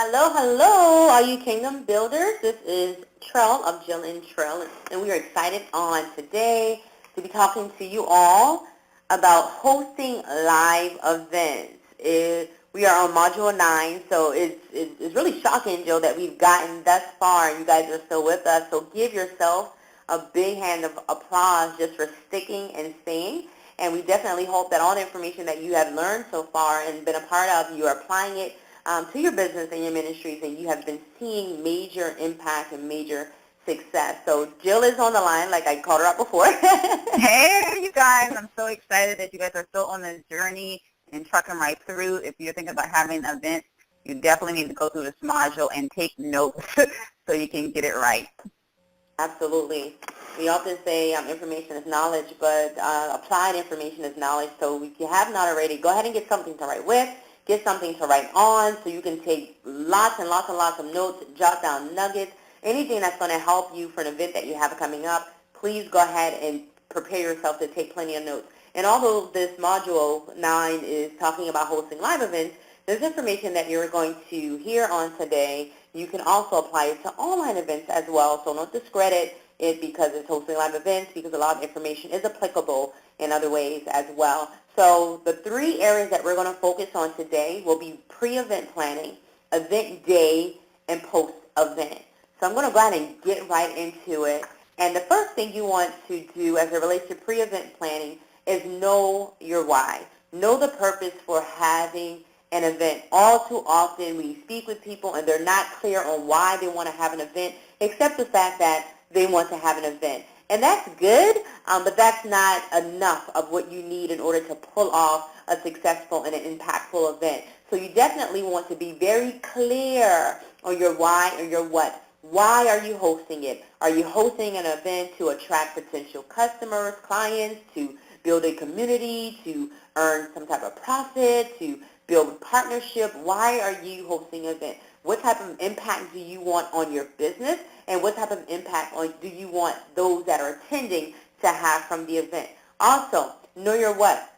Hello, hello, all you kingdom builders. This is Trell of Jill and Trell, and we are excited on today to be talking to you all about hosting live events. We are on Module 9, so it's really shocking, Jill, that we've gotten thus far, and you guys are still with us. So give yourself a big hand of applause just for sticking and staying. And we definitely hope that all the information that you have learned so far and been a part of, you are applying it to your business and your ministries, and you have been seeing major impact and major success. So Jill is on the line, like I called her up before. Hey, you guys. I'm so excited that you guys are still on this journey and trucking right through. If you're thinking about having an event, you definitely need to go through this module and take notes so you can get it right. Absolutely. We often say information is knowledge, but applied information is knowledge. So if you have not already, go ahead and get something to write with, get something to write on so you can take lots and lots and lots of notes, jot down nuggets, anything that's going to help you for an event that you have coming up. Please go ahead and prepare yourself to take plenty of notes. And although this module 9 is talking about hosting live events, there's information that you're going to hear on today. You can also apply it to online events as well, so don't discredit it because it's hosting live events, because a lot of information is applicable in other ways as well. So the three areas that we're going to focus on today will be pre-event planning, event day, and post-event. So I'm going to go ahead and get right into it. And the first thing you want to do as it relates to pre-event planning is know your why. Know the purpose for having an event. All too often we speak with people and they're not clear on why they want to have an event, except the fact that they want to have an event. And that's good, but that's not enough of what you need in order to pull off a successful and an impactful event. So you definitely want to be very clear on your why or your what. Why are you hosting it? Are you hosting an event to attract potential customers, clients, to build a community, to earn some type of profit, to build partnership? Why are you hosting an event? What type of impact do you want on your business? And what type of impact do you want those that are attending to have from the event? Also, know your what.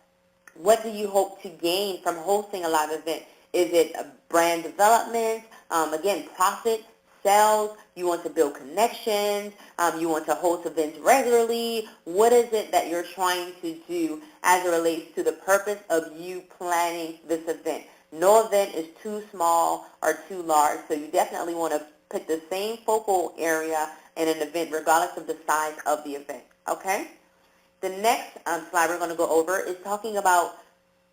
What do you hope to gain from hosting a live event? Is it a brand development? Again, profit, sales? You want to build connections? You want to host events regularly? What is it that you're trying to do as it relates to the purpose of you planning this event? No event is too small or too large, so you definitely want to pick the same focal area in an event regardless of the size of the event, okay? The next slide we're going to go over is talking about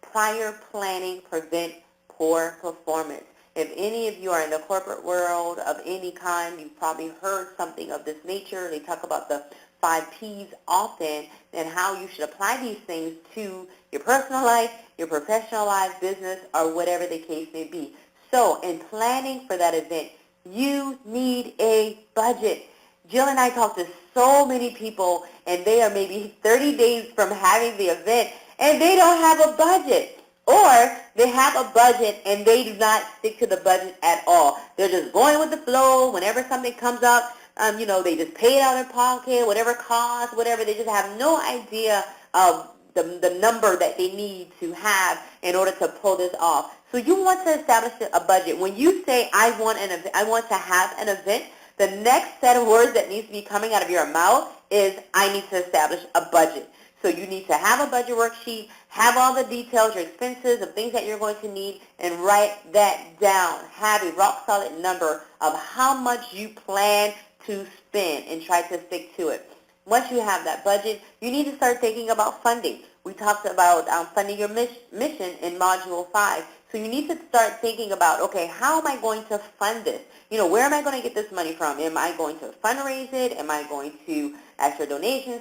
prior planning prevent poor performance. If any of you are in the corporate world of any kind, you've probably heard something of this nature. They talk about the 5 Ps often and how you should apply these things to your personal life, your professional life, business, or whatever the case may be. So in planning for that event, you need a budget. Jill and I talk to so many people, and they are maybe 30 days from having the event, and they don't have a budget. Or they have a budget, and they do not stick to the budget at all. They're just going with the flow. Whenever something comes up, they just pay it out of their pocket, whatever cost, whatever. They just have no idea of the number that they need to have in order to pull this off. So you want to establish a budget. When you say, I want to have an event, the next set of words that needs to be coming out of your mouth is, I need to establish a budget. So you need to have a budget worksheet, have all the details, your expenses, the things that you're going to need, and write that down. Have a rock solid number of how much you plan to spend and try to stick to it. Once you have that budget, you need to start thinking about funding. We talked about funding your mission in Module 5. So you need to start thinking about, okay, how am I going to fund this? Where am I going to get this money from? Am I going to fundraise it? Am I going to ask for donations,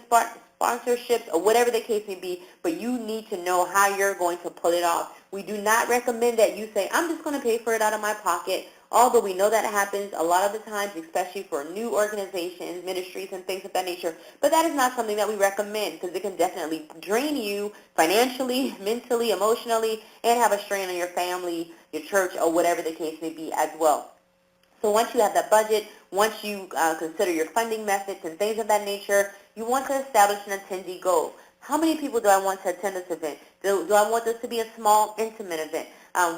sponsorships, or whatever the case may be? But you need to know how you're going to pull it off. We do not recommend that you say, I'm just going to pay for it out of my pocket. Although we know that happens a lot of the times, especially for new organizations, ministries, and things of that nature. But that is not something that we recommend because it can definitely drain you financially, mentally, emotionally, and have a strain on your family, your church, or whatever the case may be as well. So once you have that budget, once you consider your funding methods and things of that nature, you want to establish an attendee goal. How many people do I want to attend this event? Do I want this to be a small, intimate event?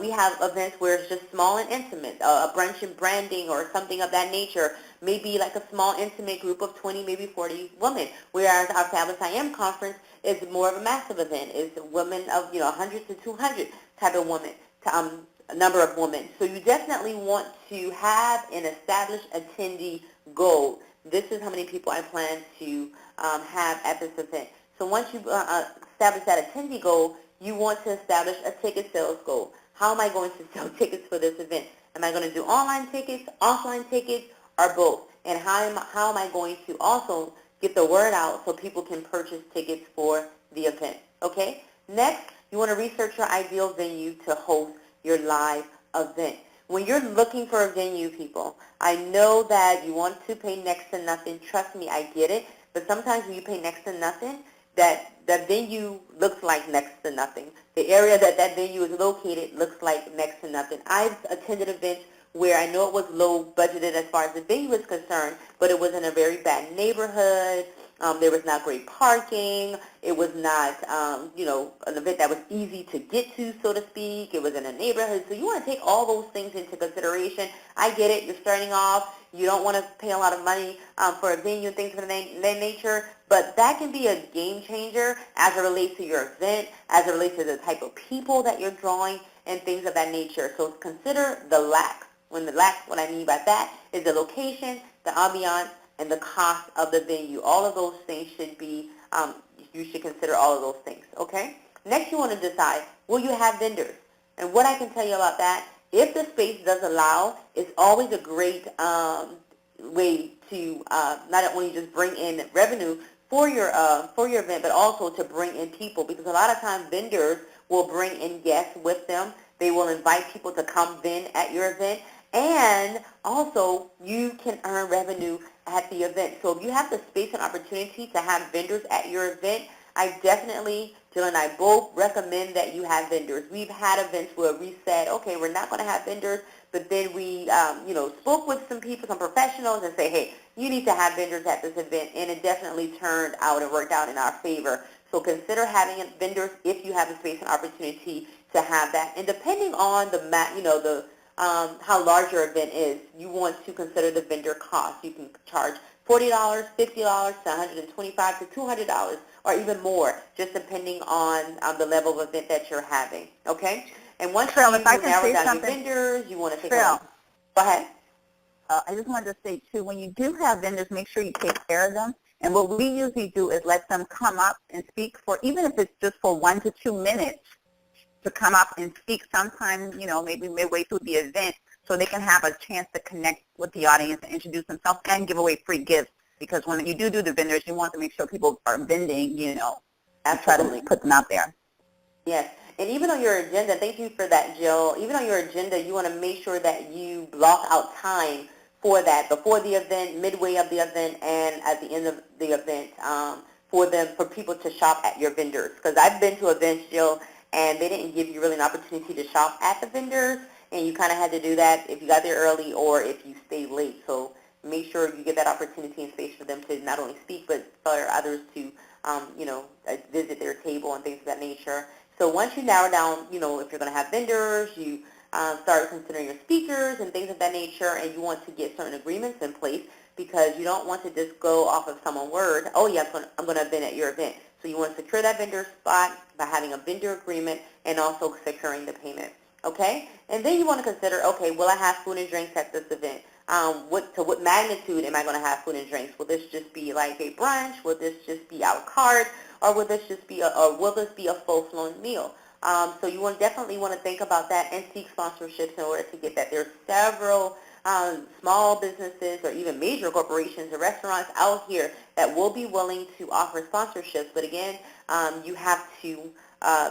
We have events where it's just small and intimate, a brunch and branding or something of that nature. Maybe like a small intimate group of 20, maybe 40 women. Whereas our Fabulous I Am conference is more of a massive event. It's women of, 100 to 200 type of women, a number of women. So you definitely want to have an established attendee goal. This is how many people I plan to have at this event. So once you establish that attendee goal, you want to establish a ticket sales goal. How am I going to sell tickets for this event? Am I going to do online tickets, offline tickets, or both? And how am I going to also get the word out so people can purchase tickets for the event? Okay? Next, you want to research your ideal venue to host your live event. When you're looking for a venue, people, I know that you want to pay next to nothing. Trust me, I get it. But sometimes when you pay next to nothing, that venue looks like next to nothing. The area that venue is located looks like next to nothing. I've attended events where I know it was low budgeted as far as the venue is concerned, but it was in a very bad neighborhood. There was not great parking. It was not, an event that was easy to get to, so to speak. It was in a neighborhood. So you want to take all those things into consideration. I get it. You're starting off. You don't want to pay a lot of money for a venue and things of that nature, but that can be a game changer as it relates to your event, as it relates to the type of people that you're drawing and things of that nature. So consider the lack. What I mean by that is the location, the ambiance, and the cost of the venue. All of those things should be, you should consider all of those things, okay? Next, you want to decide, will you have vendors? And what I can tell you about that, if the space does allow, it's always a great way to not only just bring in revenue for your event, but also to bring in people, because a lot of times vendors will bring in guests with them. They will invite people to come vend at your event, and also you can earn revenue at the event. So if you have the space and opportunity to have vendors at your event, I definitely, Jill and I both recommend that you have vendors. We've had events where we said, okay, we're not going to have vendors, but then we, spoke with some people, some professionals, and say, hey, you need to have vendors at this event, and it definitely turned out and worked out in our favor. So consider having vendors if you have the space and opportunity to have that. And depending on how large your event is, you want to consider the vendor cost. You can charge $40, $50 to $125 to $200, or even more, just depending on the level of event that you're having. Okay? And once you narrow down your vendors, you want to think about. Go ahead. I just wanted to say, too, when you do have vendors, make sure you take care of them. And what we usually do is let them come up and speak for, even if it's just for 1 to 2 minutes, to come up and speak sometime, maybe midway through the event, so they can have a chance to connect with the audience and introduce themselves and give away free gifts. Because when you do the vendors, you want to make sure people are vending, and try to put them out there. Yes. And even on your agenda, thank you for that, Jill, even on your agenda, you want to make sure that you block out time for that, before the event, midway of the event, and at the end of the event, for people to shop at your vendors. Because I've been to events, Jill, and they didn't give you really an opportunity to shop at the vendors, and you kind of had to do that if you got there early or if you stayed late. So make sure you get that opportunity and space for them to not only speak, but for others to, visit their table and things of that nature. So once you narrow down, if you're going to have vendors, you start considering your speakers and things of that nature, and you want to get certain agreements in place, because you don't want to just go off of someone's word, oh, yeah, I'm going to event at your event. So you want to secure that vendor spot by having a vendor agreement and also securing the payment, okay? And then you want to consider, okay, will I have food and drinks at this event? To what magnitude am I going to have food and drinks? Will this just be like a brunch? Will this just be a la carte? Or will this just be a full-blown meal? So you definitely want to think about that and seek sponsorships in order to get that. There's several small businesses or even major corporations or restaurants out here that will be willing to offer sponsorships. But again, you have to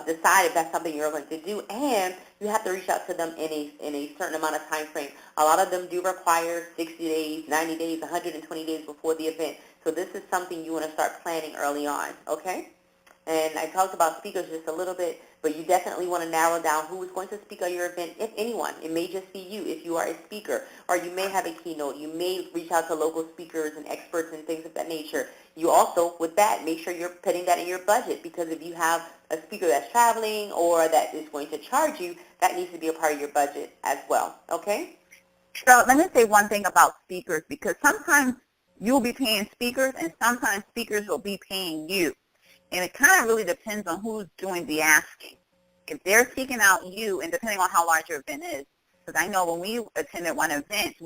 decide if that's something you're going to do, and you have to reach out to them in a certain amount of time frame. A lot of them do require 60 days, 90 days, 120 days before the event. So this is something you want to start planning early on, okay? And I talked about speakers just a little bit, but but you definitely want to narrow down who is going to speak at your event, if anyone. It may just be you if you are a speaker, or you may have a keynote. You may reach out to local speakers and experts and things of that nature. You also, with that, make sure you're putting that in your budget, because if you have a speaker that's traveling or that is going to charge you, that needs to be a part of your budget as well, okay? So let me say one thing about speakers, because sometimes you'll be paying speakers and sometimes speakers will be paying you. And it kind of really depends on who's doing the asking. If they're seeking out you, and depending on how large your event is, because I know when we attended one event,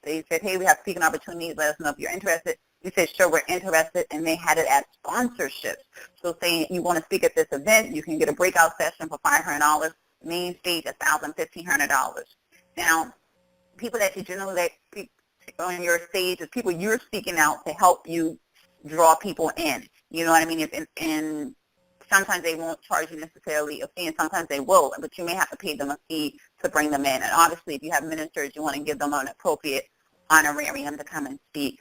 they said, hey, we have speaking opportunities, let us know if you're interested. We said, sure, we're interested, and they had it as sponsorships. So saying you want to speak at this event, you can get a breakout session for $500, main stage $1,000, $1,500. Now, people that you generally let speak on your stage is people you're seeking out to help you draw people in. You know what I mean? And sometimes they won't charge you necessarily a fee, and sometimes they will, but you may have to pay them a fee to bring them in. And obviously, if you have ministers, you want to give them an appropriate honorarium to come and speak.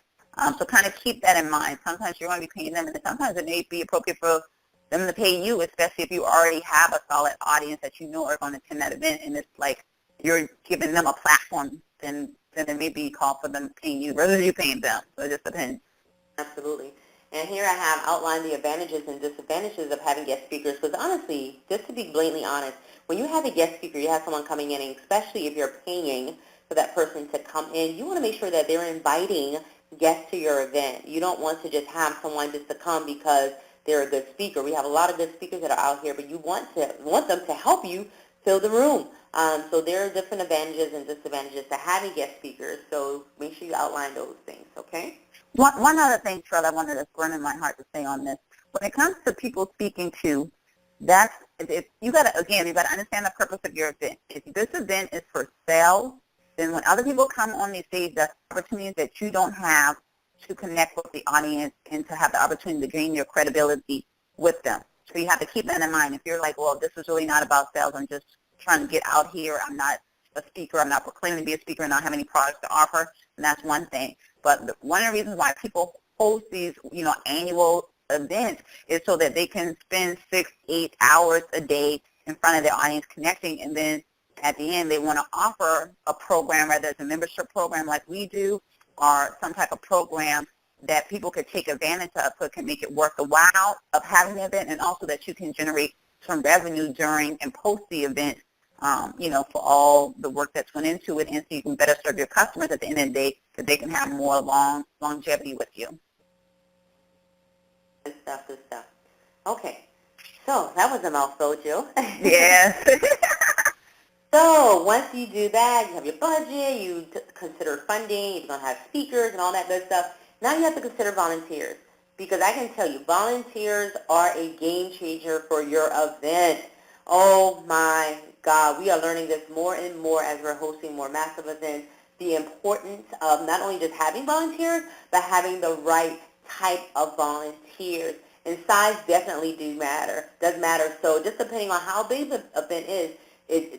So kind of keep that in mind. Sometimes you're going to be paying them, and sometimes it may be appropriate for them to pay you, especially if you already have a solid audience that you know are going to attend that event, and it's like you're giving them a platform, then it may be called for them paying you, rather than you paying them. So it just depends. Absolutely. And here I have outlined the advantages and disadvantages of having guest speakers, because honestly, just to be blatantly honest, when you have a guest speaker, you have someone coming in, and especially if you're paying for that person to come in, you want to make sure that they're inviting guests to your event. You don't want to just have someone just to come because they're a good speaker. We have a lot of good speakers that are out here, but you want them to help you fill the room. So there are different advantages and disadvantages to having guest speakers, so make sure you outline those things, okay? One other thing, Trell, I wanted to burn in my heart to say on this. When it comes to people speaking to, you got to understand the purpose of your event. If this event is for sale, then when other people come on these stages, that's opportunities that you don't have to connect with the audience and to have the opportunity to gain your credibility with them. So you have to keep that in mind. If you're like, well, this is really not about sales, I'm just trying to get out here, I'm not a speaker, I'm not proclaiming to be a speaker and not have any products to offer, and that's one thing. But one of the reasons why people host these, annual events is so that they can spend 6-8 hours a day in front of their audience connecting, and then at the end they want to offer a program, whether it's a membership program like we do or some type of program that people could take advantage of, so it can make it worth the while of having the event, and also that you can generate some revenue during and post the event, for all the work that's went into it, and so you can better serve your customers at the end of the day, so they can have more longevity with you. Good stuff, good stuff. Okay, so that was a mouthful, Jill. Yes. So once you do that, you have your budget, you consider funding, you're going to have speakers and all that good stuff. Now you have to consider volunteers, because I can tell you, volunteers are a game changer for your event. Oh my God, we are learning this more and more as we're hosting more massive events, the importance of not only just having volunteers, but having the right type of volunteers. And size definitely does matter. So just depending on how big the event is,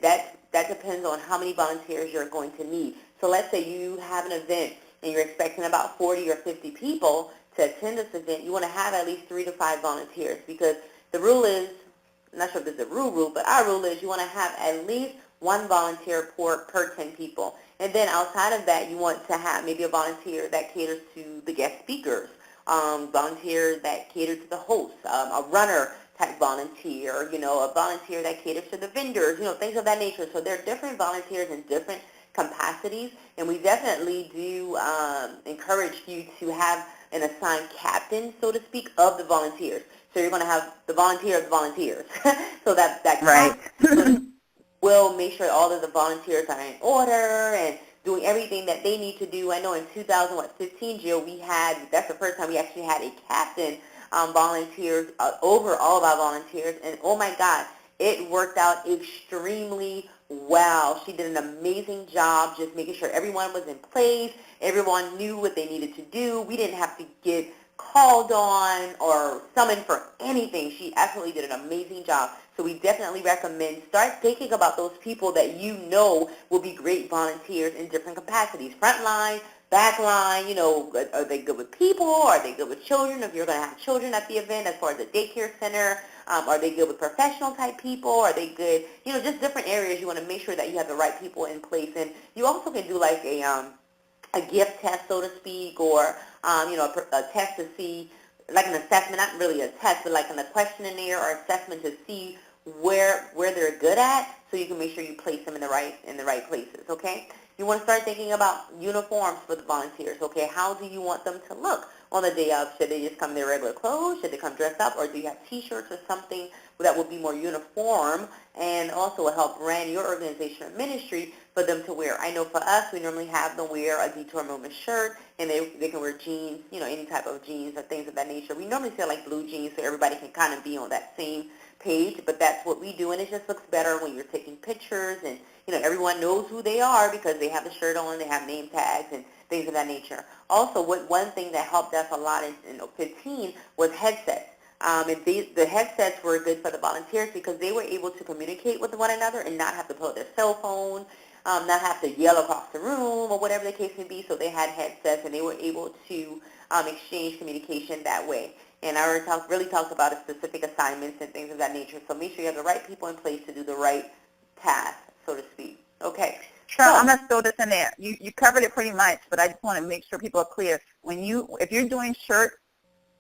that depends on how many volunteers you're going to need. So let's say you have an event and you're expecting about 40 or 50 people to attend this event. You want to have at least 3 to 5 volunteers, because the rule is, I'm not sure if this is a rule, but our rule is you want to have at least 1 volunteer per 10 people. And then outside of that, you want to have maybe a volunteer that caters to the guest speakers, volunteers that cater to the host, a runner type volunteer, a volunteer that caters to the vendors, things of that nature. So there are different volunteers in different capacities, and we definitely do encourage you to have an assigned captain, so to speak, of the volunteers. So you're going to have the volunteer of the volunteers. So that Right. captain will make sure all of the volunteers are in order and doing everything that they need to do. I know in 2015, Jill, that's the first time we actually had a captain volunteers over all of our volunteers, and oh my God, it worked out extremely well. She did an amazing job just making sure everyone was in place, everyone knew what they needed to do. We didn't have to get called on or summoned for anything. She absolutely did an amazing job. So we definitely recommend start thinking about those people that you know will be great volunteers in different capacities. Frontline, backline, are they good with people? Are they good with children? If you're going to have children at the event, as far as the daycare center, Are they good with professional type people? Are they good, just different areas. You want to make sure that you have the right people in place. And you also can do like a gift test, so to speak, or, a test to see, like an assessment, not really a test, but like a questionnaire or assessment to see where they're good at, so you can make sure you place them in the right places, okay? You want to start thinking about uniforms for the volunteers, okay? How do you want them to look on the day of? Should they just come in their regular clothes? Should they come dressed up? Or do you have T-shirts or something that would be more uniform and also will help brand your organization or ministry for them to wear? I know for us, we normally have them wear a Detour Movement shirt, and they can wear jeans, any type of jeans or things of that nature. We normally sell like blue jeans so everybody can kind of be on that same page, but that's what we do, and it just looks better when you're taking pictures, and everyone knows who they are because they have the shirt on, they have name tags and things of that nature. Also, one thing that helped us a lot in 15 was headsets. And the headsets were good for the volunteers because they were able to communicate with one another and not have to pull out their cell phone, not have to yell across the room or whatever the case may be. So they had headsets and they were able to exchange communication that way. And I already really talked about specific assignments and things of that nature. So make sure you have the right people in place to do the right task, so to speak. Okay. So I'm going to throw this in there. You covered it pretty much, but I just want to make sure people are clear. If you're doing shirts,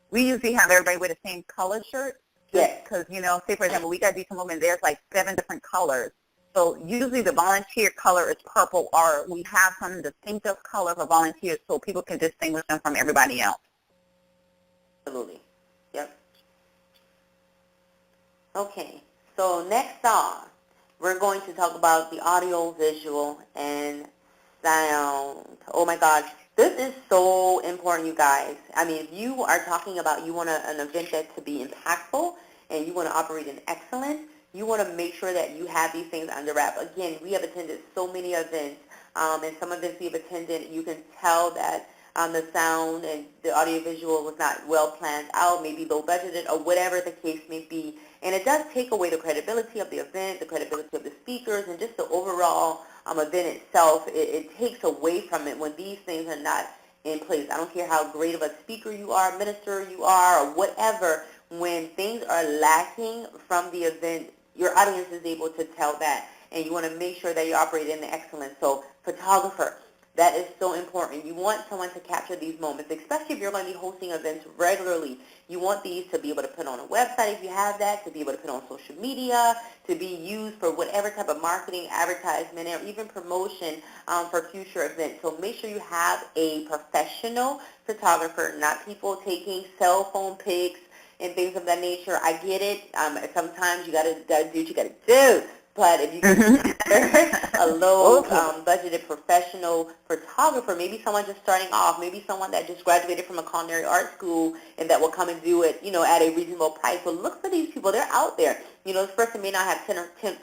we usually have everybody wear the same colored shirt. Yes. Because, say, for example, we got Detour Movement, there's like 7 different colors. So usually the volunteer color is purple, or we have some distinctive color for volunteers so people can distinguish them from everybody else. Absolutely. Yep. Okay. So next on, we're going to talk about the audio, visual, and sound. Oh my God. This is so important, you guys. I mean, if you are talking about you want an event that to be impactful and you want to operate in excellence, you want to make sure that you have these things under wrap. Again, we have attended so many events, and some events we've attended, you can tell that the sound and the audiovisual was not well planned out, maybe low budgeted, or whatever the case may be. And it does take away the credibility of the event, the credibility of the speakers, and just the overall event itself. It takes away from it when these things are not in place. I don't care how great of a speaker you are, minister you are, or whatever. When things are lacking from the event, your audience is able to tell that. And you want to make sure that you operate in the excellence. So photographer, that is so important. You want someone to capture these moments, especially if you're going to be hosting events regularly. You want these to be able to put on a website if you have that, to be able to put on social media, to be used for whatever type of marketing, advertisement, or even promotion for future events. So make sure you have a professional photographer, not people taking cell phone pics and things of that nature. I get it. Sometimes you gotta do what you gotta do. But if you can a low budgeted professional photographer, maybe someone just starting off, maybe someone that just graduated from a culinary art school and that will come and do it, at a reasonable price. So look for these people. They're out there. This person may not have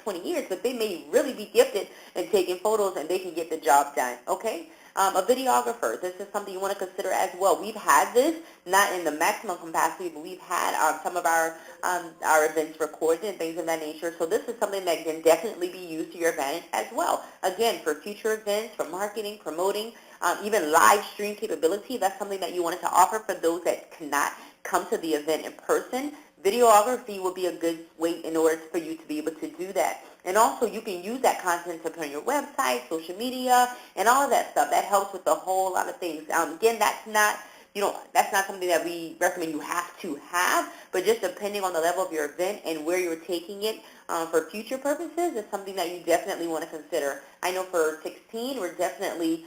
20 years, but they may really be gifted in taking photos and they can get the job done, okay? A videographer, this is something you want to consider as well. We've had this, not in the maximum capacity, but we've had some of our events recorded and things of that nature. So this is something that can definitely be used to your advantage as well. Again, for future events, for marketing, promoting, even live stream capability, that's something that you wanted to offer for those that cannot come to the event in person. Videography will be a good way in order for you to be able to do that. And also, you can use that content to put on your website, social media, and all of that stuff. That helps with a whole lot of things. Again, that's not something that we recommend you have to have, but just depending on the level of your event and where you're taking it for future purposes is something that you definitely want to consider. I know for 16, we're definitely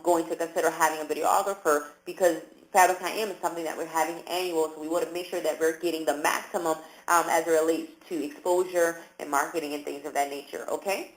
going to consider having a videographer because Fabric I Am is something that we're having annual, so we want to make sure that we're getting the maximum as it relates to exposure and marketing and things of that nature, okay?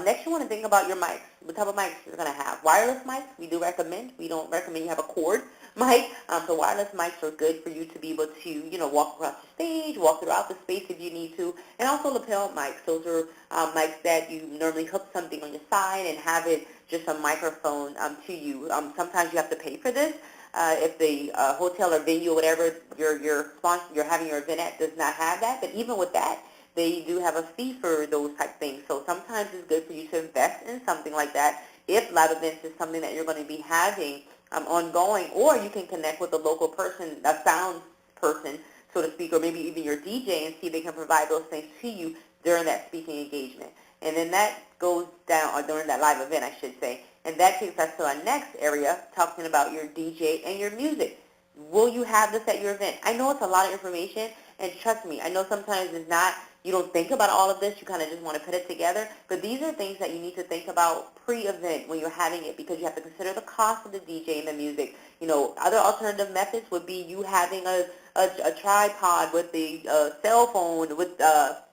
Next, you want to think about your mics. What type of mics you're going to have. Wireless mics, we do recommend. We don't recommend you have a cord mic. So wireless mics are good for you to be able to, walk across the stage, walk throughout the space if you need to. And also lapel mics. Those are mics that you normally hook something on your side and have it just a microphone to you. Sometimes you have to pay for this. If the hotel or venue or whatever you're having your event at does not have that. But even with that, they do have a fee for those type things. So sometimes it's good for you to invest in something like that if live events is something that you're going to be having ongoing, or you can connect with a local person, a sound person, so to speak, or maybe even your DJ, and see if they can provide those things to you during that speaking engagement. And then that goes down, or during that live event, I should say. And that takes us to our next area, talking about your DJ and your music. Will you have this at your event? I know it's a lot of information, and trust me, I know sometimes it's not, you don't think about all of this, you kind of just want to put it together, but these are things that you need to think about pre-event when you're having it, because you have to consider the cost of the DJ and the music. You know, other alternative methods would be you having a tripod with the cell phone with,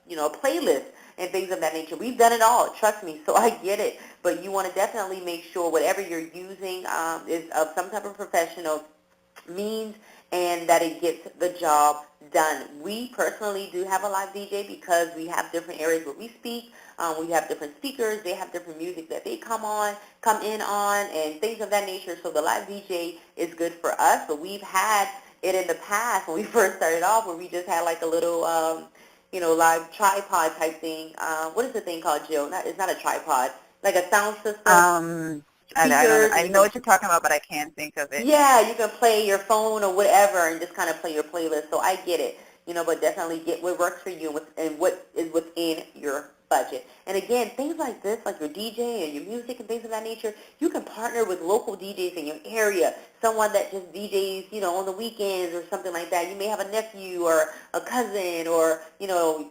you know, a playlist and things of that nature. We've done it all, trust me, so I get it. But you want to definitely make sure whatever you're using is of some type of professional means and that it gets the job done. We personally do have a live DJ because we have different areas where we speak. We have different speakers. They have different music that they come in on, and things of that nature. So the live DJ is good for us. But we've had it in the past when we first started off, where we just had like a little, you know, live tripod type thing. What is the thing called, Jill? It's not a tripod. Like a sound system. I know what you're talking about, but I can't think of it. Yeah, you can play your phone or whatever and just kind of play your playlist. So I get it, you know, but definitely get what works for you and what is within your budget. And again, things like this, like your DJ and your music and things of that nature, you can partner with local DJs in your area, someone that just DJs, you know, on the weekends or something like that. You may have a nephew or a cousin, or, you know,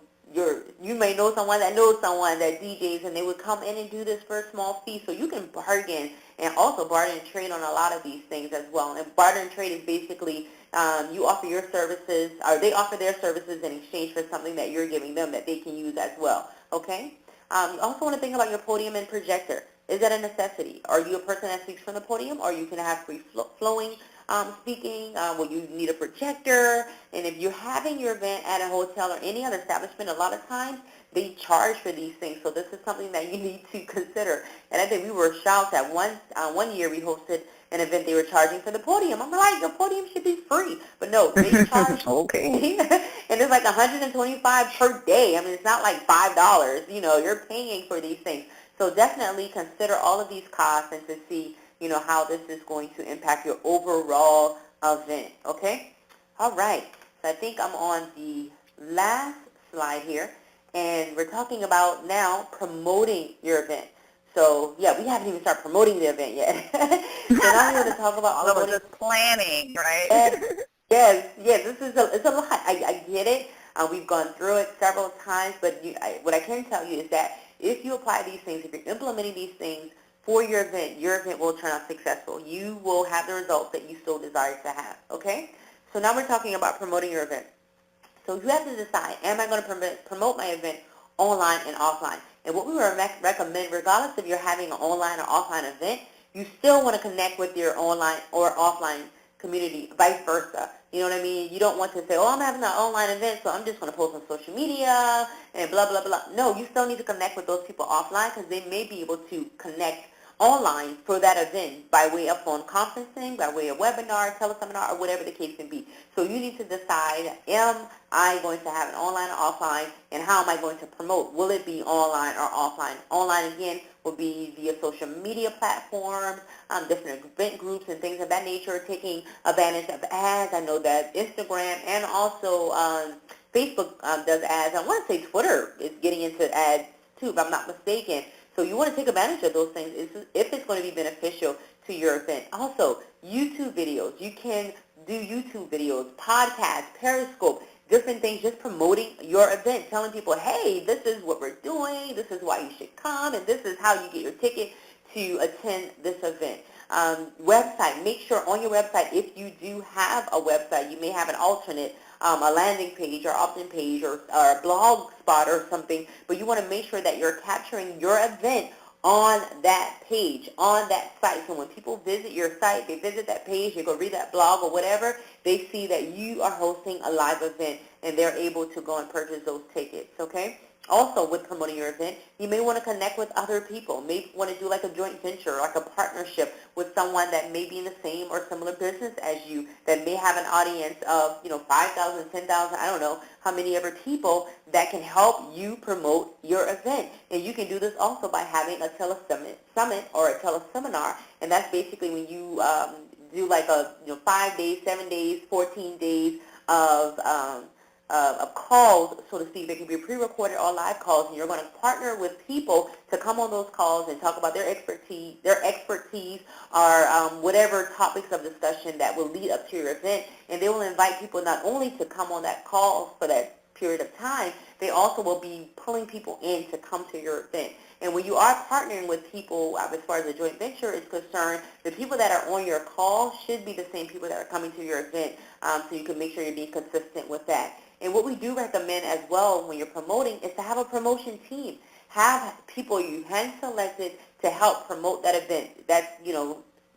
you may know someone that knows someone that DJs, and they would come in and do this for a small fee. So you can bargain, and also barter and trade on a lot of these things as well. And barter and trade is basically you offer your services, or they offer their services in exchange for something that you're giving them that they can use as well. Okay? You also want to think about your podium and projector. Is that a necessity? Are you a person that speaks from the podium, or you can have free-flowing speaking? Will you need a projector? And if you're having your event at a hotel or any other establishment, a lot of times they charge for these things. So this is something that you need to consider. And I think we were shocked that one year we hosted an event, they were charging for the podium. I'm like, your podium should be free. But no, they charge. Okay. And it's like $125 per day. I mean, it's not like $5. You know, you're paying for these things. So definitely consider all of these costs and to see, you know, how this is going to impact your overall event, okay? All right, so I think I'm on the last slide here, and we're talking about now promoting your event. So, yeah, we haven't even started promoting the event yet. So now we're going to talk about all of just planning, right? Yes, it's a lot. I get it. We've gone through it several times, but what I can tell you is that if you apply these things, if you're implementing these things for your event will turn out successful. You will have the results that you so desire to have, okay? So now we're talking about promoting your event. So you have to decide, am I going to promote my event online and offline? And what we recommend, regardless if you're having an online or offline event, you still want to connect with your online or offline community, vice versa. You know what I mean? You don't want to say, oh, I'm having an online event, so I'm just going to post on social media and blah, blah, blah. No, you still need to connect with those people offline, because they may be able to connect online for that event by way of phone conferencing, by way of webinar, teleseminar, or whatever the case may be. So you need to decide, am I going to have an online or offline, and how am I going to promote? Will it be online or offline? Online, again, will be via social media platforms, different event groups and things of that nature, taking advantage of ads. I know that Instagram and also Facebook does ads. I want to say Twitter is getting into ads too, if I'm not mistaken. So you want to take advantage of those things if it's going to be beneficial to your event. Also, YouTube videos. You can do YouTube videos, podcasts, Periscope, different things, just promoting your event, telling people, hey, this is what we're doing, this is why you should come, and this is how you get your ticket to attend this event. Website, make sure on your website, if you do have a website, you may have an alternate, a landing page or opt-in page or a blog spot or something, but you want to make sure that you're capturing your event on that page, on that site. So when people visit your site, they visit that page, they go read that blog or whatever, they see that you are hosting a live event and they're able to go and purchase those tickets, okay? Also, with promoting your event, you may want to connect with other people. May want to do like a joint venture, like a partnership with someone that may be in the same or similar business as you, that may have an audience of, 5,000, 10,000, I don't know how many ever people that can help you promote your event. And you can do this also by having a summit or a teleseminar, and that's basically when you do like a 5 days, 7 days, 14 days of calls, so to speak. They can be pre-recorded or live calls, and you're going to partner with people to come on those calls and talk about their expertise or whatever topics of discussion that will lead up to your event. And they will invite people not only to come on that call for that period of time, they also will be pulling people in to come to your event. And when you are partnering with people, as far as a joint venture is concerned, the people that are on your call should be the same people that are coming to your event, so you can make sure you're being consistent with that. And what we do recommend as well when you're promoting is to have a promotion team. Have people you hand-selected to help promote that event. That's,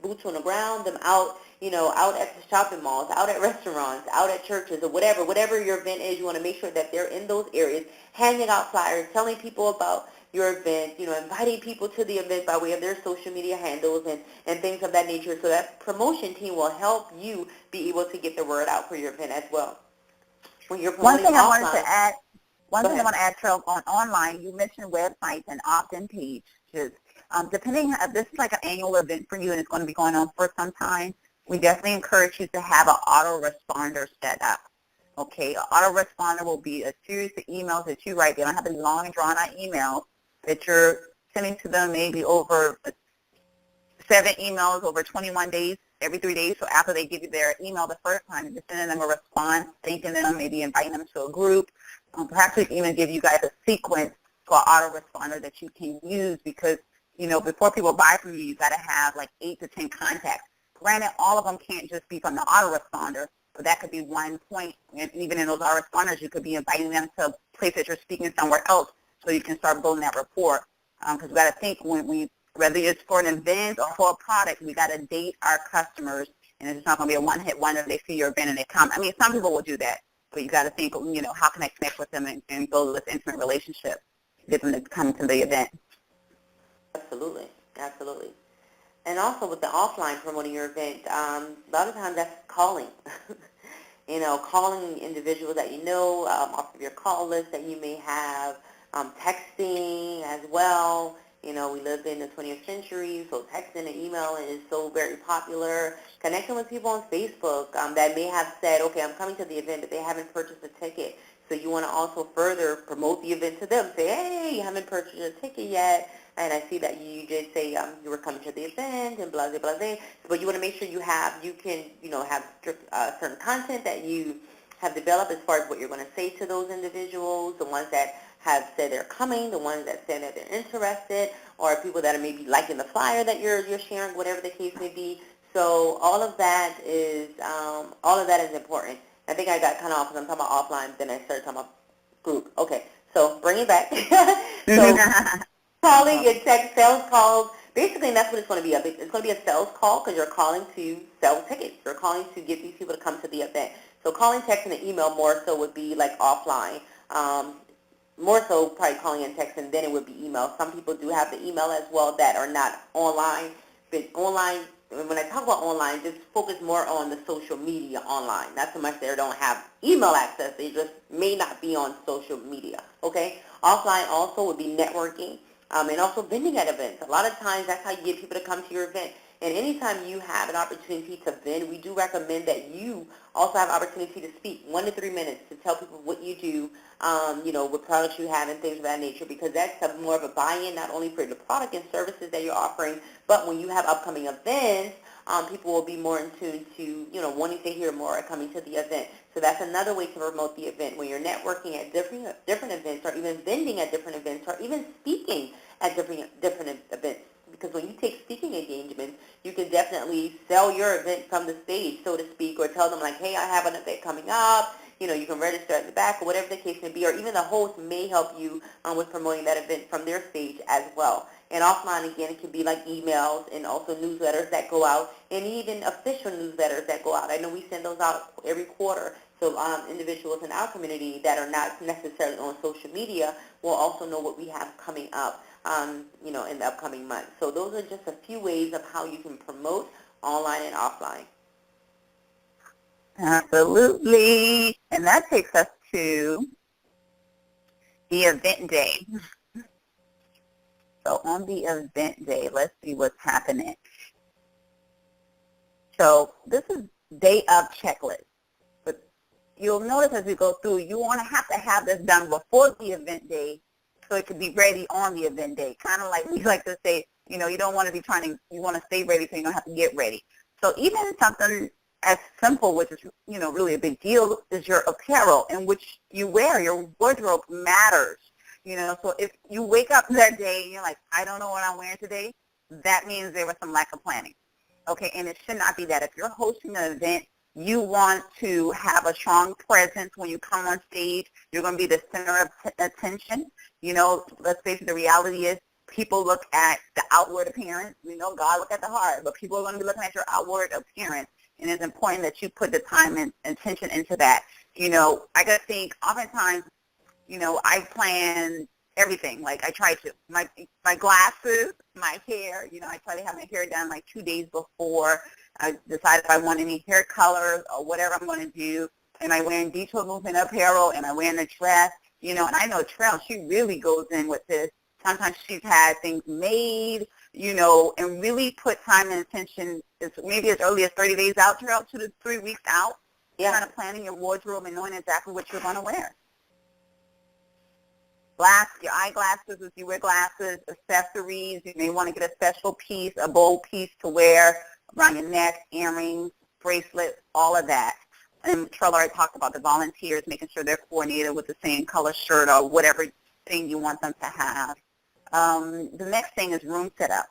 boots on the ground, them out, out at the shopping malls, out at restaurants, out at churches, or whatever your event is. You want to make sure that they're in those areas, handing out flyers, telling people about your event, inviting people to the event by way of their social media handles and things of that nature. So that promotion team will help you be able to get the word out for your event as well. When you're promoting One thing offline, I want to add, Cheryl, on online, you mentioned websites and opt-in pages. Depending, this is like an annual event for you and it's going to be going on for some time, we definitely encourage you to have an autoresponder set up. Okay, an autoresponder will be a series of emails that you write. They don't have to be long and drawn-out emails that you're sending to them, maybe over 7 emails over 21 days, every 3 days. So after they give you their email the first time, you're sending them a response, thanking them, maybe inviting them to a group. Perhaps we can even give you guys a sequence for an autoresponder that you can use because, before people buy from you, you got to have like 8 to 10 contacts. Granted, all of them can't just be from the autoresponder, but that could be one point. And even in those autoresponders, you could be inviting them to a place that you're speaking somewhere else so you can start building that rapport. Because we got to think whether it's for an event or for a product, we got to date our customers, and it's not going to be a one-hit wonder. They see your event and they come. I mean, some people will do that, but you got to think, how can I connect with them and build this intimate relationship, get them to come to the event. Absolutely, absolutely. And also with the offline promoting your event, a lot of times that's calling. Calling individuals that off of your call list that you may have, texting as well. We live in the 20th century, so texting and email is so very popular. Connecting with people on Facebook that may have said, okay, I'm coming to the event, but they haven't purchased a ticket. So you want to also further promote the event to them. Say, hey, you haven't purchased a ticket yet, and I see that you did say you were coming to the event and blah, blah, blah, blah. But you want to make sure you can, have certain content that you have developed as far as what you're going to say to those individuals, the ones that have said they're coming, the ones that said that they're interested, or people that are maybe liking the flyer that you're sharing, whatever the case may be. So all of that is important. I think I got kind of off because I'm talking about offline, then I started talking about group. Okay, so bring it back. So calling and text, sales calls, basically that's what it's going to be. It's going to be a sales call because you're calling to sell tickets. You're calling to get these people to come to the event. So calling, text, and email more so would be like offline. More so probably calling and texting, then it would be email. Some people do have the email as well that are not online. But online, when I talk about online, just focus more on the social media online. Not so much they don't have email access. They just may not be on social media, okay? Offline also would be networking and also vending at events. A lot of times that's how you get people to come to your event. And anytime you have an opportunity to vend, we do recommend that you also have opportunity to speak 1 to 3 minutes to tell people what you do, what products you have and things of that nature, because that's more of a buy-in not only for the product and services that you're offering, but when you have upcoming events, people will be more in tune to, wanting to hear more coming to the event. So that's another way to promote the event when you're networking at different events, or even vending at different events, or even speaking at different events. Because when you take speaking engagements, you can definitely sell your event from the stage, so to speak, or tell them like, hey, I have an event coming up. You can register at the back, or whatever the case may be, or even the host may help you with promoting that event from their stage as well. And offline, again, it can be like emails and also newsletters that go out, and even official newsletters that go out. I know we send those out every quarter, so individuals in our community that are not necessarily on social media will also know what we have coming up, in the upcoming months. So those are just a few ways of how you can promote online and offline. Absolutely. And that takes us to the event day. So on the event day, let's see what's happening. So this is day of checklist. But, you'll notice as we go through, you want to have this done before the event day so it could be ready on the event day. Kind of like we like to say, you don't want to be you want to stay ready so you don't have to get ready. So even something as simple, which is, really a big deal, is your apparel in which you wear. Your wardrobe matters. So if you wake up that day and you're like, I don't know what I'm wearing today, that means there was some lack of planning. Okay, and it should not be that. If you're hosting an event, you want to have a strong presence when you come on stage. You're going to be the center of attention. Let's face it, the reality is people look at the outward appearance. We know God look at the heart, but people are going to be looking at your outward appearance, and it's important that you put the time and attention into that. I got to think oftentimes, I plan everything. Like I try to. My glasses, my hair, I try to have my hair done like 2 days before. I decide if I want any hair colors or whatever I'm going to do. Am I wearing detailed movement apparel? Am I wearing a dress? And I know Trell, she really goes in with this. Sometimes she's had things made, and really put time and attention, maybe as early as 30 days out, Trell, 2 to 3 weeks out. Yeah. Kind of planning your wardrobe and knowing exactly what you're going to wear. Your eyeglasses, if you wear glasses, accessories, you may want to get a special piece, a bold piece to wear around your neck, earrings, bracelets, all of that. And Trell already talked about the volunteers, making sure they're coordinated with the same color shirt or whatever thing you want them to have. The next thing is room setup.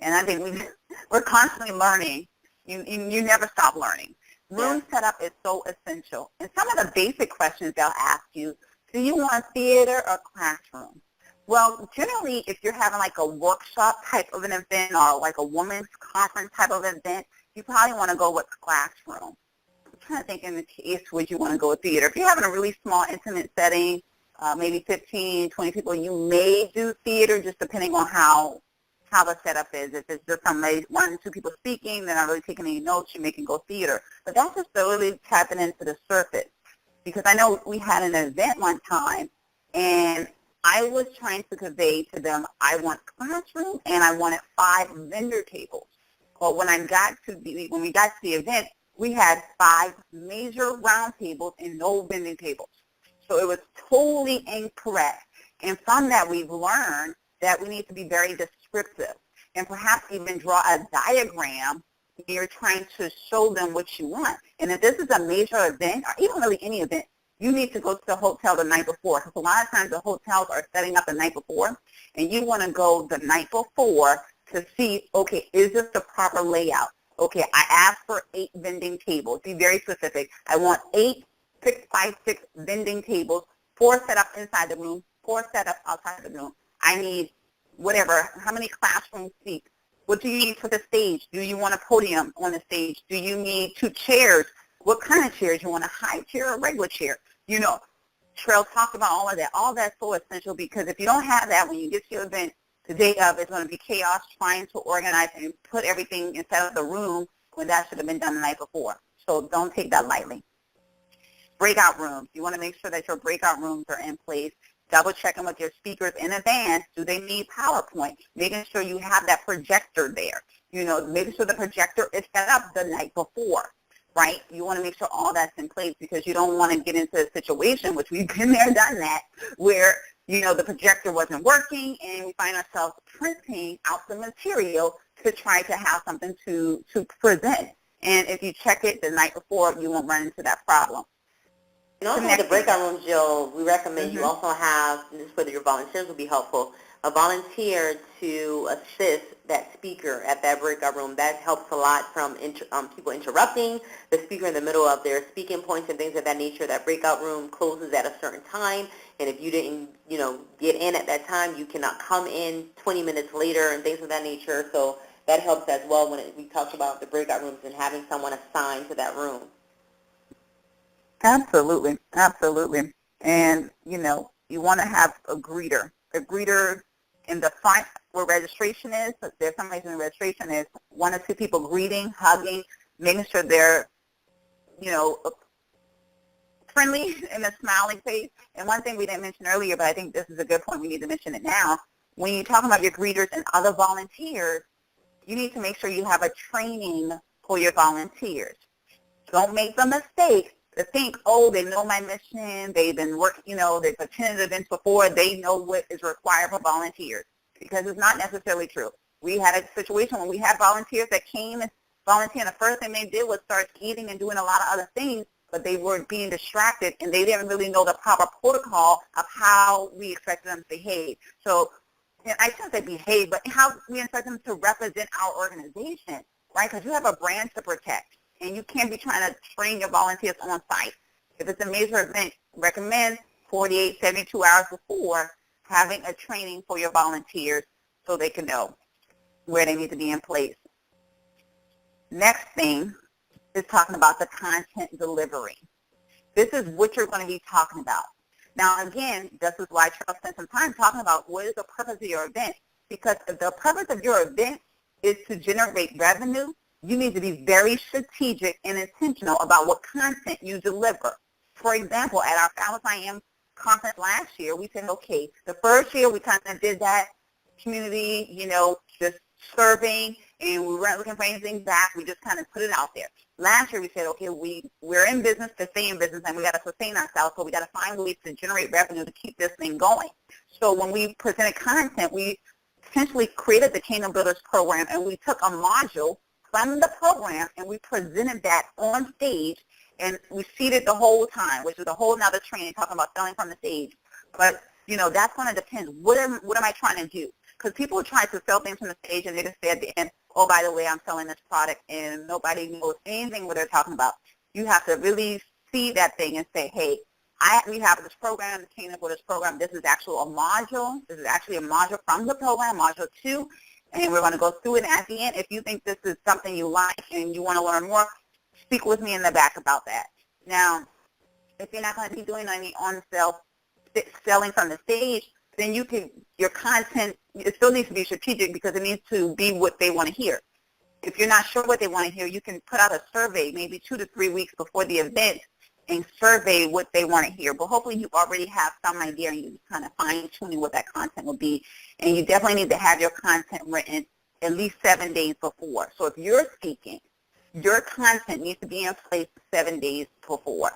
And I think we're constantly learning. You never stop learning. Room setup is so essential. And some of the basic questions they'll ask you, do you want theater or classroom? Well, generally, if you're having like a workshop type of an event or like a women's conference type of event, you probably want to go with classroom. I'm trying to think in the case would you want to go with theater. If you're having a really small, intimate setting, maybe 15, 20 people, you may do theater just depending on how the setup is. If it's just somebody, 1 or 2 people speaking, they're not really taking any notes, you may can go theater. But that's just really tapping into the surface. Because I know we had an event one time, and I was trying to convey to them, I want classroom, and I wanted 5 vendor tables. But when we got to the event, we had 5 major round tables and no vending tables. So it was totally incorrect. And from that, we've learned that we need to be very descriptive and perhaps even draw a diagram when you're trying to show them what you want. And if this is a major event, or even really any event, you need to go to the hotel the night before. Because a lot of times the hotels are setting up the night before, and you want to go the night before to see, okay, is this the proper layout? Okay, I asked for 8 vending tables. Be very specific. I want 8 6x6 vending tables, 4 set up inside the room, 4 set up outside the room. I need whatever, how many classroom seats? What do you need for the stage? Do you want a podium on the stage? Do you need 2 chairs? What kind of chairs? You want a high chair or a regular chair? Trell talked about all of that. All that's so essential because if you don't have that when you get to your event, the day of, it's going to be chaos trying to organize and put everything inside of the room when that should have been done the night before. So don't take that lightly. Breakout rooms. You want to make sure that your breakout rooms are in place. Double checking with your speakers in advance. Do they need PowerPoint? Making sure you have that projector there. Making sure the projector is set up the night before, right? You want to make sure all that's in place because you don't want to get into a situation, which we've been there, done that, where, the projector wasn't working and we find ourselves printing out the material to try to have something to present. And if you check it the night before, you won't run into that problem. And also with the breakout rooms, Jill, we recommend you also have, and this is whether your volunteers will be helpful, a volunteer to assist that speaker at that breakout room. That helps a lot from people interrupting the speaker in the middle of their speaking points and things of that nature. That breakout room closes at a certain time, and if you didn't, get in at that time, you cannot come in 20 minutes later and things of that nature. So that helps as well when we talked about the breakout rooms and having someone assigned to that room. Absolutely, absolutely. And, you want to have a greeter. A greeter in the front where registration is. If there's somebody in the registration, is 1 or 2 people greeting, hugging, making sure they're, friendly and a smiling face. And one thing we didn't mention earlier, but I think this is a good point, we need to mention it now. When you're talking about your greeters and other volunteers, you need to make sure you have a training for your volunteers. Don't make the mistake to think, oh, they know my mission, they've been working, they've attended events before, they know what is required for volunteers, because it's not necessarily true. We had a situation when we had volunteers that came and volunteered, and the first thing they did was start eating and doing a lot of other things, but they were being distracted, and they didn't really know the proper protocol of how we expected them to behave. So I shouldn't say behave, but how we expect them to represent our organization, right? Because you have a brand to protect, and you can't be trying to train your volunteers on site. If it's a major event, recommend 48, 72 hours before having a training for your volunteers so they can know where they need to be in place. Next thing is talking about the content delivery. This is what you're going to be talking about. Now, again, this is why Charles spent some time talking about what is the purpose of your event. Because if the purpose of your event is to generate revenue, you need to be very strategic and intentional about what content you deliver. For example, at our Fabulous I Am conference last year, we said, okay, the first year we kind of did that community, just serving, and we weren't looking for anything back. We just kind of put it out there. Last year we said, okay, we're in business to stay in business, and we got to sustain ourselves, so we got to find ways to generate revenue to keep this thing going. So when we presented content, we essentially created the Kingdom Builders program, and we took a module from the program, and we presented that on stage, and we seated the whole time, which is a whole nother training talking about selling from the stage. But, that's going to depend. What am I trying to do? Because people try to sell things from the stage, and they just say at the end, oh, by the way, I'm selling this product, and nobody knows anything what they're talking about. You have to really see that thing and say, hey, we have this program, the Kingdom Builders program. This is actually a module. This is actually a module from the program, module 2, and we're going to go through it at the end. If you think this is something you like and you want to learn more, speak with me in the back about that. Now, if you're not going to be doing any selling from the stage, then your content, it still needs to be strategic because it needs to be what they want to hear. If you're not sure what they want to hear, you can put out a survey maybe 2 to 3 weeks before the event and survey what they want to hear. But hopefully you already have some idea and you're kind of fine-tuning what that content will be. And you definitely need to have your content written at least 7 days before. So if you're speaking, your content needs to be in place 7 days before,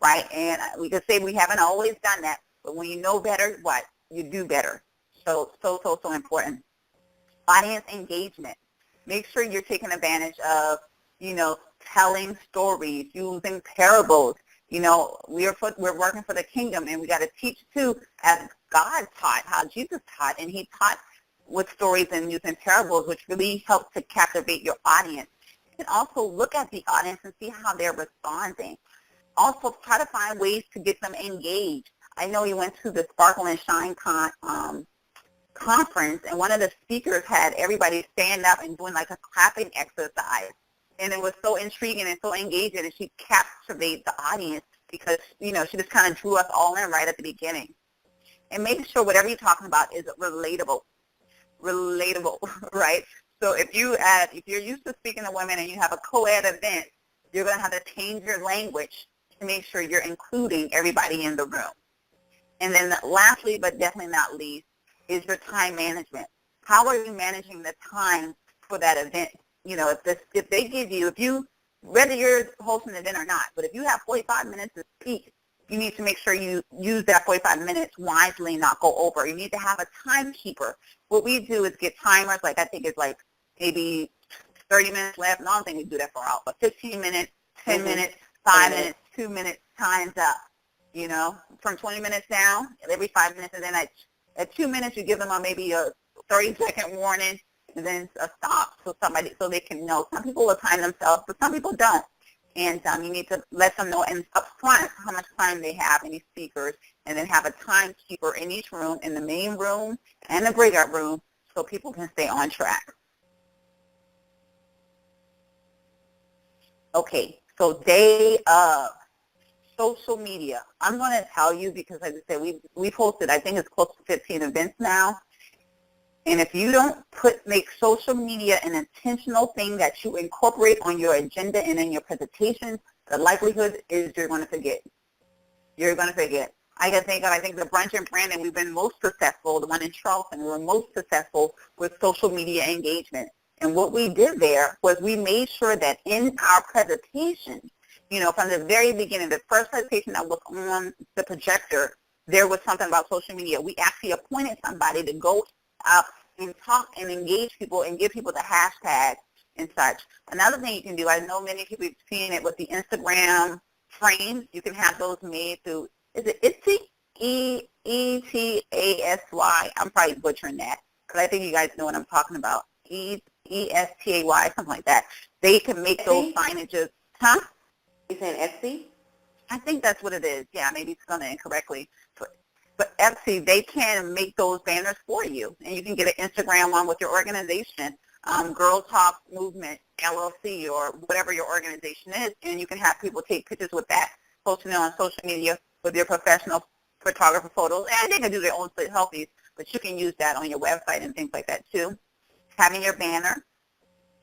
right? And we could say we haven't always done that, but when you know better, what? You do better. So important. Audience engagement. Make sure you're taking advantage of, telling stories, using parables. We're working for the kingdom, and we got to teach too, as God taught, how Jesus taught, and he taught with stories and using parables, which really helps to captivate your audience. You can also look at the audience and see how they're responding. Also, try to find ways to get them engaged. I know you went to the Sparkle and Shine conference, and one of the speakers had everybody stand up and doing like a clapping exercise. And it was so intriguing and so engaging, and she captivated the audience because, she just kind of drew us all in right at the beginning. And make sure whatever you're talking about is relatable, right? So if you're used to speaking to women and you have a co-ed event, you're going to have to change your language to make sure you're including everybody in the room. And then lastly, but definitely not least, is your time management. How are you managing the time for that event? If they give you, whether you're hosting an event or not, but if you have 45 minutes to speak, you need to make sure you use that 45 minutes wisely and not go over. You need to have a timekeeper. What we do is get timers, I think it's maybe 30 minutes left. No, I don't think we do that for all, but 15 minutes, 10 minutes, 5 minutes, 2 minutes, time's up. From 20 minutes down, every 5 minutes, and then at 2 minutes, you give them maybe a 30-second warning, and then a stop so they can know. Some people will time themselves, but some people don't. And you need to let them know up front how much time they have, any speakers, and then have a timekeeper in each room, in the main room and the breakout room, so people can stay on track. Okay, so day of social media. I'm going to tell you because, like I said, we've hosted, I think it's close to 15 events now. And if you don't make social media an intentional thing that you incorporate on your agenda and in your presentations, the likelihood is you're going to forget. You're going to forget. I think the brunch and branding, we've been most successful, the one in Charleston, we were most successful with social media engagement. And what we did there was we made sure that in our presentation, from the very beginning, the first presentation that was on the projector, there was something about social media. We actually appointed somebody to go out and talk and engage people and give people the hashtag and such. Another thing you can do, I know many people have seen it with the Instagram frames. You can have those made through, is it Etsy? E-T-A-S-Y. I'm probably butchering that because I think you guys know what I'm talking about. E-S-T-A-Y, something like that. They can make those signages. Huh? You saying Etsy? I think that's what it is. Yeah, maybe it's spelling it incorrectly. But Etsy, they can make those banners for you, and you can get an Instagram one with your organization, Girl Talk Movement, LLC, or whatever your organization is, and you can have people take pictures with that, posting it on social media with your professional photographer photos, and they can do their own selfies, but you can use that on your website and things like that too. Having your banner,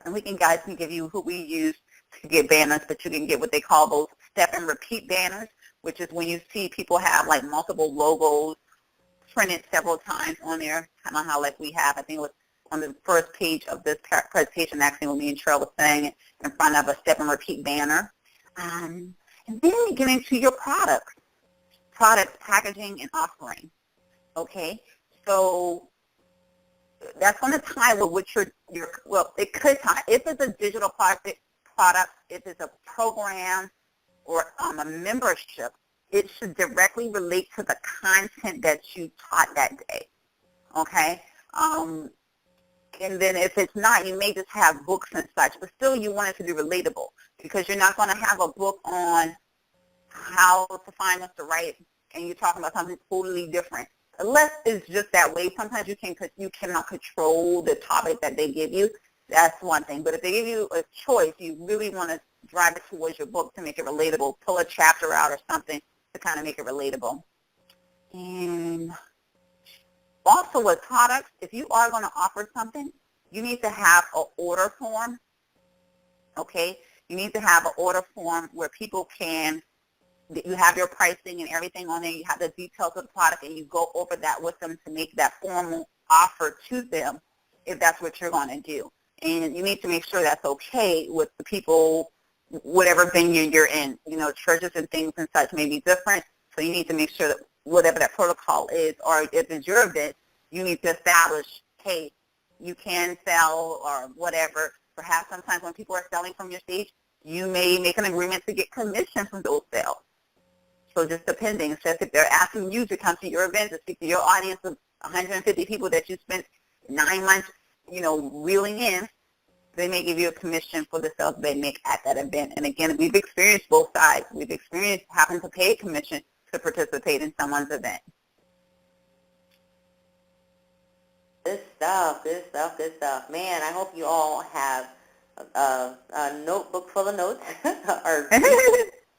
and guys can give you who we use to get banners, but you can get what they call those step and repeat banners, which is when you see people have like multiple logos printed several times on there, kind of how like we have, I think it was on the first page of this presentation, actually when me and Cheryl was saying it, in front of a step and repeat banner. And then you get into your products, packaging, and offering. Okay, so that's going to tie with what well, it could tie. If it's a digital product, if it's a program or a membership, it should directly relate to the content that you taught that day. Okay? And then if it's not, you may just have books and such, but still you want it to be relatable because you're not going to have a book on how to find Mr. Right and you're talking about something totally different. Unless it's just that way, sometimes you cannot control the topic that they give you. That's one thing. But if they give you a choice, you really want to drive it towards your book to make it relatable. Pull a chapter out or something to kind of make it relatable. And also with products, if you are going to offer something, you need to have an order form. Okay? You need to have an order form where people can, you have your pricing and everything on there, you have the details of the product, and you go over that with them to make that formal offer to them if that's what you're going to do. And you need to make sure that's okay with the people, whatever venue you're in. Churches and things and such may be different, so you need to make sure that whatever that protocol is, or if it's your event, you need to establish, hey, you can sell or whatever. Perhaps sometimes when people are selling from your stage, you may make an agreement to get commission from those sales. So just depending. So if they're asking you to come to your event to speak to your audience of 150 people that you spent 9 months, reeling in, they may give you a commission for the sales they make at that event. And again, we've experienced both sides. We've experienced having to pay a commission to participate in someone's event. Good stuff, good stuff, good stuff. Man, I hope you all have a notebook full of notes or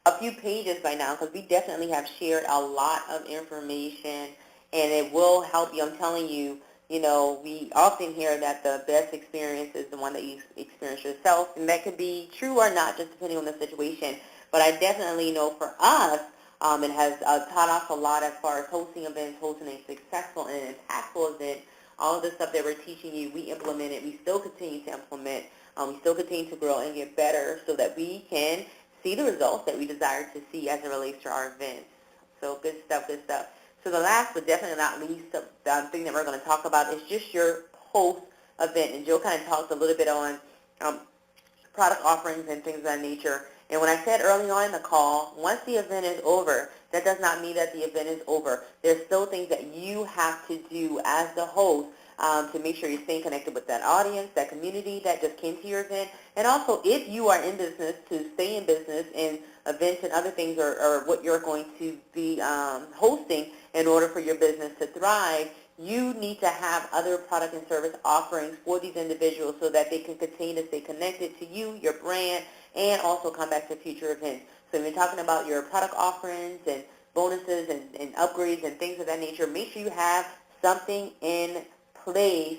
a few pages by now, because we definitely have shared a lot of information, and it will help you. I'm telling you, we often hear that the best experience is the one that you experience yourself, and that could be true or not, just depending on the situation. But I definitely know for us, it has taught us a lot as far as hosting events, hosting a successful and impactful event. All of the stuff that we're teaching you, we implemented. We still continue to implement. We still continue to grow and get better so that we can see the results that we desire to see as it relates to our events. So good stuff, good stuff. So the last but definitely not least the thing that we're going to talk about is just your post event. And Jill kind of talked a little bit on product offerings and things of that nature. And when I said early on in the call, once the event is over, that does not mean that the event is over. There's still things that you have to do as the host to make sure you're staying connected with that audience, that community that just came to your event. And also, if you are in business, to stay in business in events and other things or what you're going to be hosting in order for your business to thrive, you need to have other product and service offerings for these individuals so that they can continue to stay connected to you, your brand, and also come back to future events. So when you're talking about your product offerings and bonuses and upgrades and things of that nature, make sure you have something in place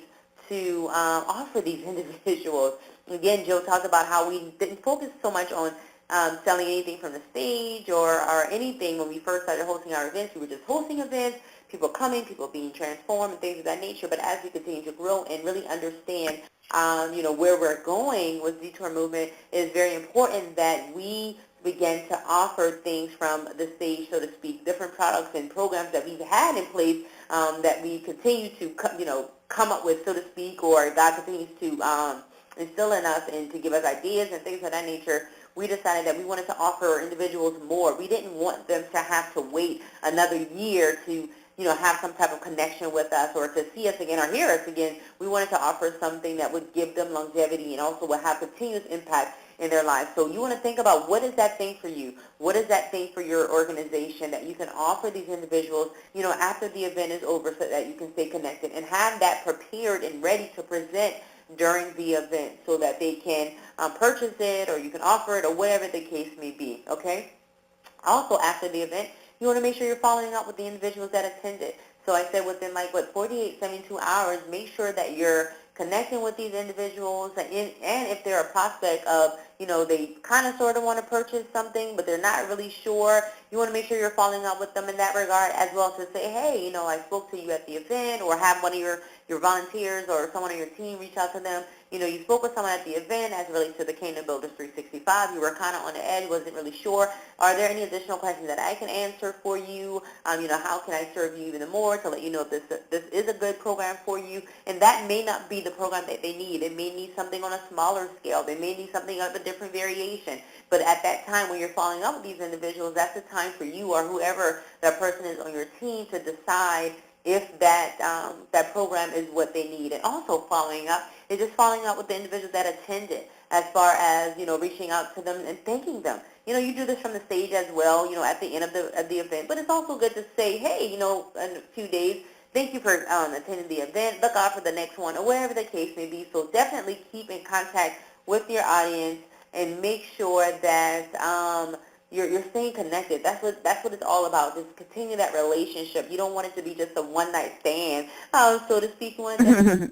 to offer these individuals. Again, Joe talked about how we didn't focus so much on selling anything from the stage or anything when we first started hosting our events. We were just hosting events, people coming, people being transformed and things of that nature. But as we continue to grow and really understand where we're going with Detour Movement, it is very important that we began to offer things from the stage, so to speak, different products and programs that we've had in place that we continue to, come up with, so to speak, or God continues to instill in us and to give us ideas and things of that nature. We decided that we wanted to offer individuals more. We didn't want them to have to wait another year to have some type of connection with us or to see us again or hear us again. We wanted to offer something that would give them longevity and also would have continuous impact in their lives. So you want to think about, what is that thing for you? What is that thing for your organization that you can offer these individuals, after the event is over, so that you can stay connected and have that prepared and ready to present during the event so that they can purchase it, or you can offer it, or whatever the case may be, okay? Also, after the event, you want to make sure you're following up with the individuals that attended. So I said within 48, 72 hours, make sure that you're connecting with these individuals, and if they're a prospect of, they kind of sort of want to purchase something, but they're not really sure, you want to make sure you're following up with them in that regard, as well, to say, hey, I spoke to you at the event, or have one of your volunteers or someone on your team reach out to them. You spoke with someone at the event as it relates to the Kingdom Builders 365. You were kind of on the edge, wasn't really sure. Are there any additional questions that I can answer for you? How can I serve you even more to let you know if this is a good program for you? And that may not be the program that they need. They may need something on a smaller scale. They may need something of a different variation. But at that time, when you're following up with these individuals, that's the time for you or whoever that person is on your team to decide if that program is what they need. And also following up is just following up with the individuals that attended, as far as, reaching out to them and thanking them. You do this from the stage as well, at the end of the event. But it's also good to say, hey, in a few days, thank you for attending the event. Look out for the next one, or whatever the case may be. So definitely keep in contact with your audience and make sure that you're staying connected. That's what it's all about. Just continue that relationship. You don't want it to be just a one-night stand, so to speak. You want to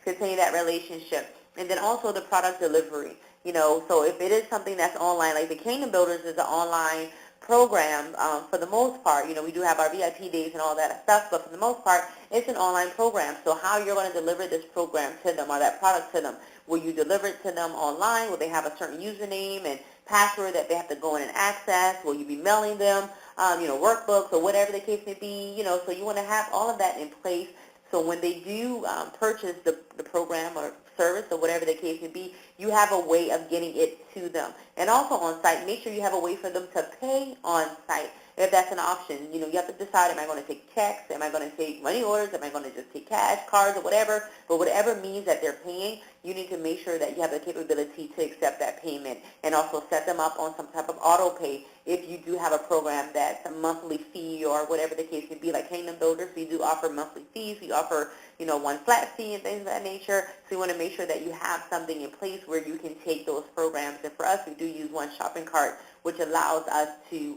continue that relationship. And then also the product delivery. So if it is something that's online, like the Kingdom Builders is an online program for the most part. We do have our VIP days and all that stuff, but for the most part, it's an online program. So how you're going to deliver this program to them, or that product to them? Will you deliver it to them online? Will they have a certain username and password that they have to go in and access? Will you be mailing them, workbooks or whatever the case may be? So you want to have all of that in place, so when they do purchase the program or service or whatever the case may be, you have a way of getting it to them. And also on site, make sure you have a way for them to pay on site, if that's an option. You have to decide, am I going to take checks? Am I going to take money orders? Am I going to just take cash, cards, or whatever? But whatever means that they're paying, you need to make sure that you have the capability to accept that payment, and also set them up on some type of auto pay if you do have a program that's a monthly fee or whatever the case may be. Like Kingdom Builders, we do offer monthly fees. We offer, one flat fee and things of that nature. So you want to make sure that you have something in place where you can take those programs. And for us, we do use one shopping cart, which allows us to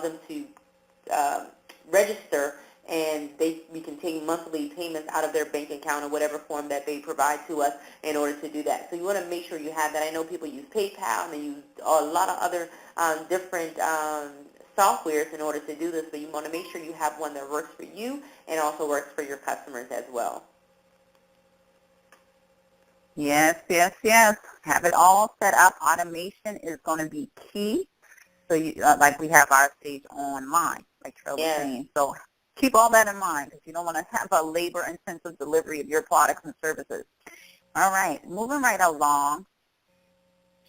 them to register, and we can take monthly payments out of their bank account or whatever form that they provide to us in order to do that. So you want to make sure you have that. I know people use PayPal, and they use a lot of other different softwares in order to do this, but you want to make sure you have one that works for you and also works for your customers as well. Yes, yes, yes. Have it all set up. Automation is going to be key. So like we have our stage online, like Trell was saying. So keep all that in mind, because you don't want to have a labor-intensive delivery of your products and services. All right, moving right along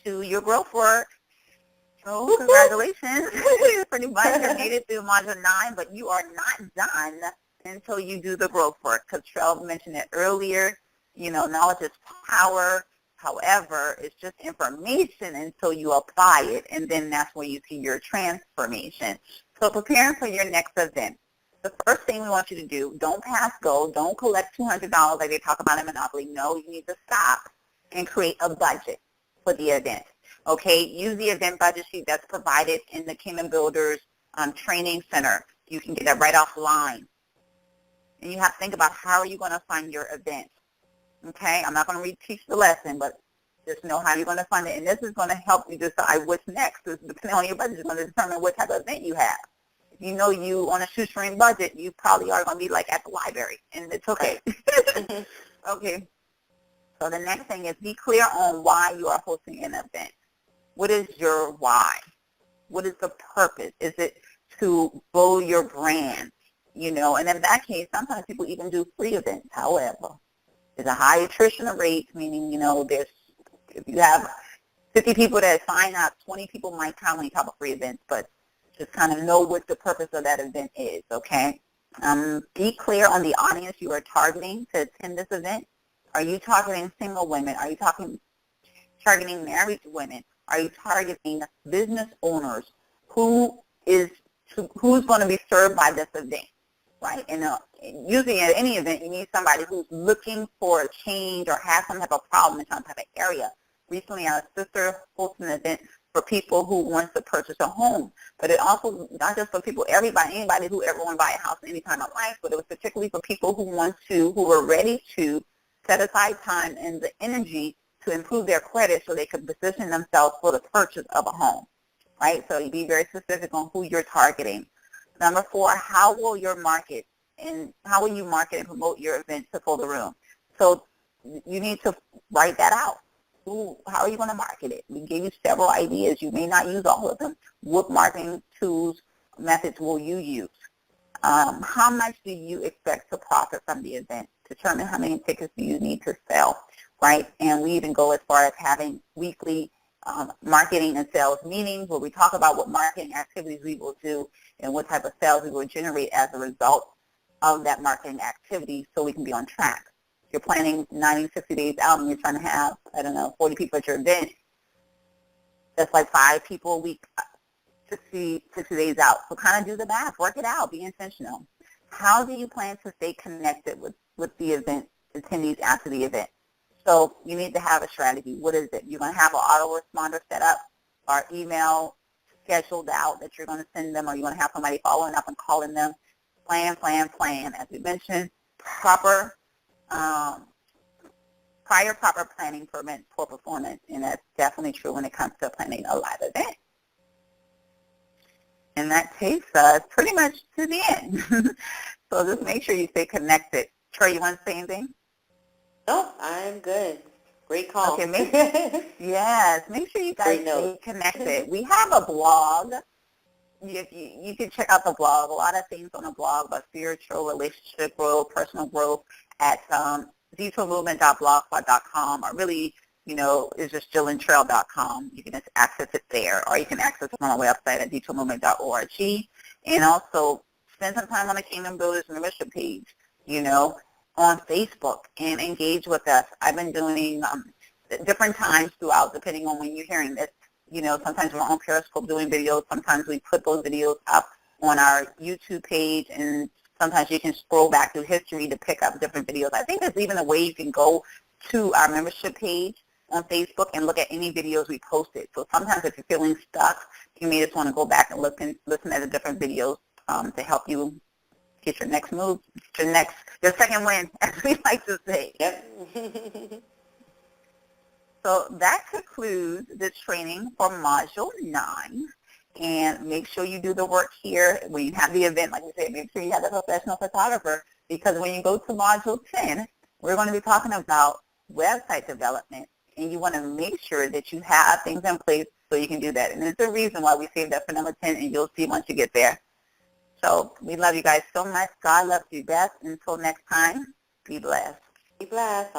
to your growth work. So congratulations. Pretty much you made it through Module 9, but you are not done until you do the growth work, because Trell mentioned it earlier. Knowledge is power. However, it's just information until you apply it, and then that's where you see your transformation. So preparing for your next event. The first thing we want you to do, don't pass go. Don't collect $200 like they talk about in Monopoly. No, you need to stop and create a budget for the event. Okay, use the event budget sheet that's provided in the Kingdom Builders Training Center. You can get that right offline. And you have to think about, how are you going to fund your event? Okay, I'm not going to reteach the lesson, but just know how you're going to fund it. And this is going to help you decide what's next. Depending on your budget, is going to determine what type of event you have. If you know you on a shoestring budget, you probably are going to be like at the library, and it's okay. Okay. So the next thing is, be clear on why you are hosting an event. What is your why? What is the purpose? Is it to grow your brand? You know, and in that case, sometimes people even do free events. However, there's a high attrition rate, meaning, you know, if you have 50 people that sign up, 20 people might come when you talk about free events, but just kind of know what the purpose of that event is, okay? Be clear on the audience you are targeting to attend this event. Are you targeting single women? Are you targeting married women? Are you targeting business owners? Who's going to be served by this event, right? And usually at any event, you need somebody who's looking for a change or has some type of problem in some type of area. Recently, our sister hosted an event for people who want to purchase a home, but it also, not just for people, anybody who ever want to buy a house at any time of life, but it was particularly for people who were ready to set aside time and the energy to improve their credit so they could position themselves for the purchase of a home, right? So you be very specific on who you're targeting. Number 4, how will you market and promote your event to fill the room? So you need to write that out. How are you going to market it? We gave you several ideas. You may not use all of them. What marketing tools, methods will you use? How much do you expect to profit from the event? Determine how many tickets do you need to sell, right? And we even go as far as having weekly marketing and sales meetings where we talk about what marketing activities we will do and what type of sales we will generate as a result of that marketing activity so we can be on track. If you're planning 90, 60 days out and you're trying to have, 40 people at your event, that's like 5 people a week, 60 days out. So kind of do the math, work it out, be intentional. How do you plan to stay connected with the event attendees after the event? So you need to have a strategy. What is it? You're going to have an autoresponder set up or email scheduled out that you're going to send them, or you're going to have somebody following up and calling them. Plan. As we mentioned, proper planning prevents poor performance, and that's definitely true when it comes to planning a live event. And that takes us pretty much to the end. So just make sure you stay connected. Troy, you want to say anything? No, I'm good. Great call. Okay, make sure you guys stay connected. We have a blog. You can check out the blog. A lot of things on the blog about spiritual, relationship growth, personal growth at detourmovement.blogspot.com, or really, it's just jilliantrail.com. You can just access it there, or you can access it on our website at detourmovement.org. And also spend some time on the Kingdom Builders membership page, on Facebook, and engage with us. I've been doing different times throughout, depending on when you're hearing this. Sometimes we're on Periscope doing videos. Sometimes we put those videos up on our YouTube page, and sometimes you can scroll back through history to pick up different videos. I think there's even a way you can go to our membership page on Facebook and look at any videos we posted. So sometimes if you're feeling stuck, you may just want to go back and listen at the different videos to help you get your next move, your second win, as we like to say. Yep. So that concludes the training for Module 9. And make sure you do the work here. When you have the event, like we said, make sure you have a professional photographer, because when you go to Module 10, we're going to be talking about website development, and you want to make sure that you have things in place so you can do that. And there's a reason why we saved that for number 10, and you'll see once you get there. So we love you guys so much. God loves you best. Until next time, be blessed. Be blessed.